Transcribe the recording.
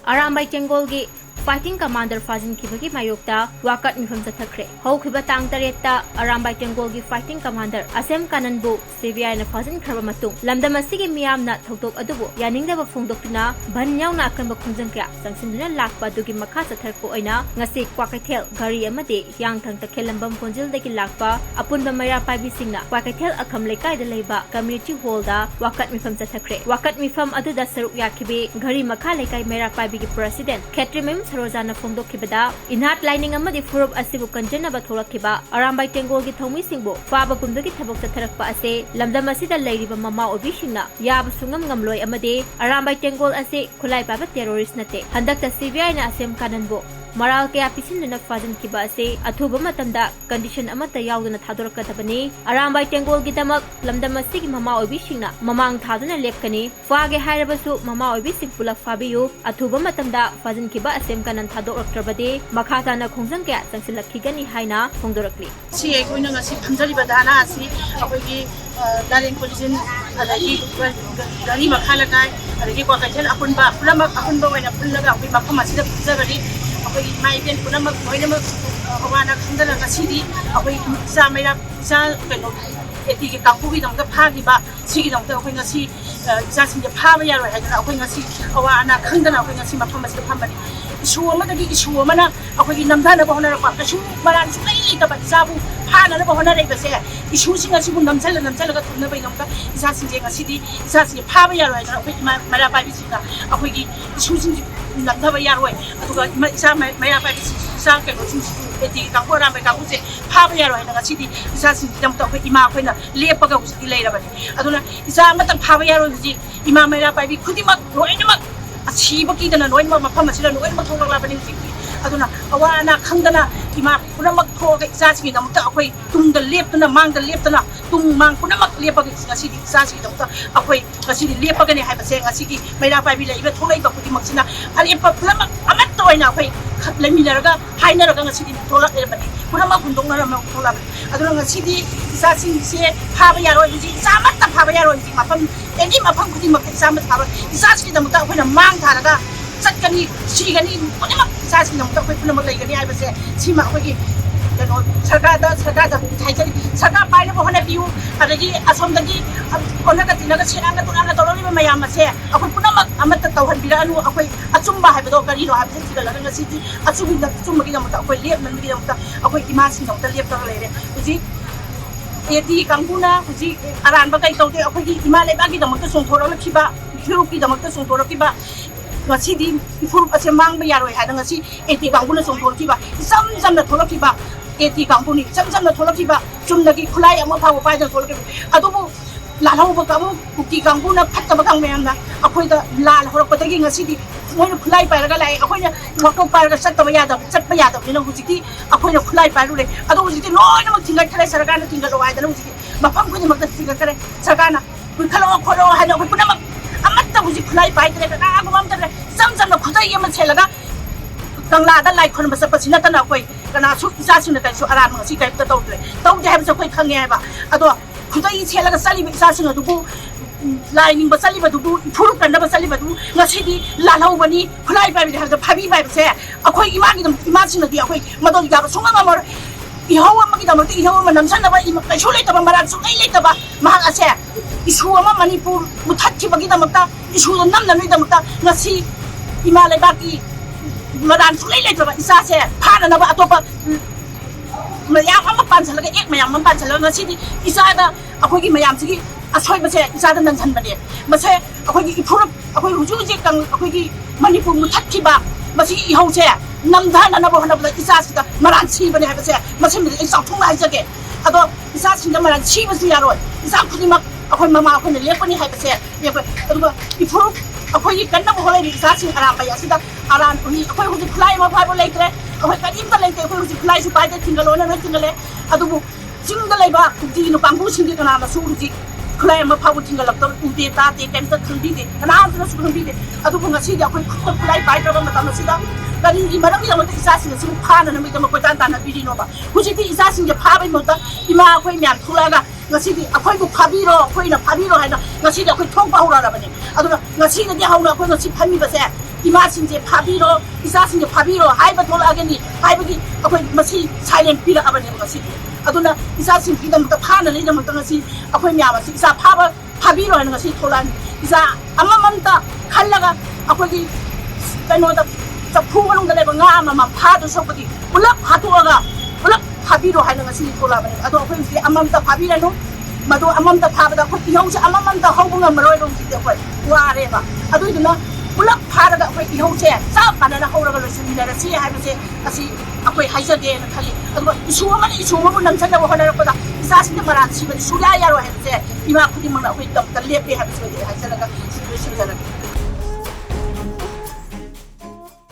Arambai Tengol gi Fighting Commander Phajinkhibagi Mayokta Wakat Meepham Chathakhre. Hokhiba tang tareta Arambai Tengol gi Fighting Commander Asem Kananbu CBI na Phajinkhaba matung lamdam asigi miyamna thoktok adubu yaningdaba phongdoktuna banyauna akanba khongjangkya sangsinduna lakpa dugi makha chatharko oina ngasi Kwakaithel gari amade yangthang takhelambam konjil dagi lakpa apunba mayra paibi singna Kwakaithel akham lekai da leiba community hall da Wakat Meepham Chathakhre. Wakat Meepham aduda saruk yakhibe gari makha lekai mayra paibi gi president Khetrimim Rosana Fongdo Kibada, Inhat lining a muddy furup asibu conjana batolakiba, Arambai Tengol gi Tomi Singbo, Faba Gundaki Tabok Tarakpa Ase, Lamdamasida Lady Mama Obishina, Yab Sungam Gamloy Amade, Arambai Tengol Ase, Kulai Baba terrorist nate, Handakta Sivia in Asem Kananbo. Maral kaya pisin na Phajinkhibagi ase athuba matamda condition amata yauduna thadorakadabani Arambai Tengol gidamak lamdamasigi mama oibisingna mamang thaduna lepkani fage hairabasu mama oibising pula fabiyu athuba matamda Phajinkhibagi asem kanan thadorakrabade makhata na khongjang kya changsilakhigani haina phongdorakli si egoina ngasi thamjaliba dana asi akoigi dareng collision adagi gari makhala kai adagi Kwakaithel apunba apunba waina pullaga akogi mafam asida pujagari akogi maiben punamak moinamak awana khandala ngasidi akogi sa maira sa keno eti ke kapugi damda phagiba sigi damda akogi ngasi sa sinje phaba yaroi hadana akogi ngasi awana khandana akogi ngasi mafam asida phambani isu amadagi isu amana akogi namdana bahona rakwa kasu maran su lai taba sabu phana na bahona rei base isu singa sibu namjala ga thunna bai namka isa sinje ngasidi isa sinje phaba yaroi hadana akogi mara pai bisinga akogi isu sinje namdaba yaroi aduga isa mara pai isa keno sinje eti kapu Arambai kapu se phaba yaroi hadana ngasidi isa sinje damta akogi ima akoina lepaga usti leirabani aduna isa amatang phaba yaroi ji ima mara pai bi khudimak loinamak Achibaki dana noin ma mafam asida noin ma thok la bani jiki aduna awana khangdana ima punamak thoga isasi da mutta akoi tungda leptuna mangda leptuna tung mang punamak lepagi ngasi di isasi da mutta akoi ngasi di lepaga ne haiba se ngasi ki maira pai bi la iba tholai ba kudi maksina ali pa punamak amat toina akoi leminaraga hainaraga ngasi di thola e bani punamak bundong na ma thola aduna ngasi di isasi se phaba yaro ji samat ta phaba yaro ji mafam eni mafam kudi mak samat phaba isasi da mutta akoi na mang tharaga Satkani, Sigani, whatever Sassing of the Pulamagan, I was a Sima Wiki, Sagada, Titan, Saga Pineapple View, Adagi, Asomdagi, Onagatina, Anatoli, Mayama, say, I could put Amata Pilano, Atsumba, have a dog, have the city, assuming that Sumagina, Aqua Imasin of the Left lady. Was it? Eti Kanguna, was it Arambai told the Imale Bagi, the Motoson Torokiba, Fuki, the Motoson Torokiba. Ngasi ifur ase mang bayaroi hada ngasi eti gangbuna songthorkiba sam na tholokiba eti gangbuni sam na tholokiba chumnagi khulai ama phawo paida tholokiba adubu lalhauba kabu kuki gangbuna phattaba gang mayamna akhoida lal horopatagi ngasi di moina khulai pairaga lai akhoina ngakau pairaga chatba yada nina hujiti akhoina khulai pairule adu hujiti loina mak thinga thare sarkana thinga lo haida hujiti mafam khuni mak thinga thare sarkana khalo kholo hada khuna mak amata huji khulai paidre ka agumam tare sam na khudai yama chelaga kangla da lai khon basa pasina ta na koi kana su isa sin ta su aram ngasi kai ta tawde have so koi khange ba ado khudai chelaga sali bi isa sin du lai ning ba sali ba du furu kan da ba sali ba du ngasi di lalau bani khulai pai bi ha da phabi pai se akoi ima gi ima sin di akoi madol ga ba sunga ma ihawa ma gi da ma ihawa ma namsan da ba ima kai su lai ta ba maran su lai ta ba mahang ase isu ama Manipur muthakhibagi da makta isu nam namni da makta ngasi Imale baki madan sulai le ba isa se phana na ba atopa mayam ama pansalaga ek mayam man pansalaga ngasi di isa da akoi gi mayam sigi asoi ba se isa da nan san ba de mase akoi gi ipurap akoi huju je kang akoi gi Manipur muthakhiba masi ihau se namdana na ba hona ba isa sida maran si ba ne ha ba se mase mi isa thung lai jage ado isa sinda maran si ba su yaroi isa khudima akoi mama akoi ne lepani ha ba se lepani ado ipurap akoi kanna bo holai isa sin Arambai asida aran uni akoi huji khulai ma phaibo leitre akoi kadim ta leite akoi huji khulai su paide tingalo na tingale adubu jingalai ba di no pangbu singi kana ma su huji khulai ma phabu tingalak to ute ta te kem ta khandi de kana na su khandi de adubu ngasi di akoi khulai pai ta ma ta sida kali di maram ya ma isa sin su phana na mi ta ma ko tan ta na bidi no ba huji di isa sin je phabai mo ta ima akoi myam khulaga ngasi di akoi bu phabiro akoi na phabiro haina ngasi di akoi thong pa hura ra bani aduna ngasi na di hauna akoi ngasi phami ba se 이마신제 파비로 이사신제 파비로 하이바 돌아가니 하이바기 아코이 마시 사이렌 피라 아바네 마시 아도나 이사신 피담부터 파는 이름부터 마시 아코이 미아마시 이사 파바 파비로 하는 것이 돌아니 이사 아마맘다 칼라가 아코이 그노다 자 푸고는 데레 nga amama 파도 속디 몰라 파도가 몰라 파비로 하는 것이 돌아바네 아도 아코이 아맘다 파비라노 마도 아맘다 파바다 코티 형시 아맘다 하고가 머로이로 기대 거 와레바 아도이나 몰라 파라가 아코이 이형세 자 바나나 하우라가 러시미라시 하면서 다시 아코이 하이저게는 칼리 아도 이수어만 남산다고 하나를 거다 이사신데 말한 시베 수야야로 했는데 이마 쿠디만 아코이 덤 달레페 하면서 하이저가 수르 신자는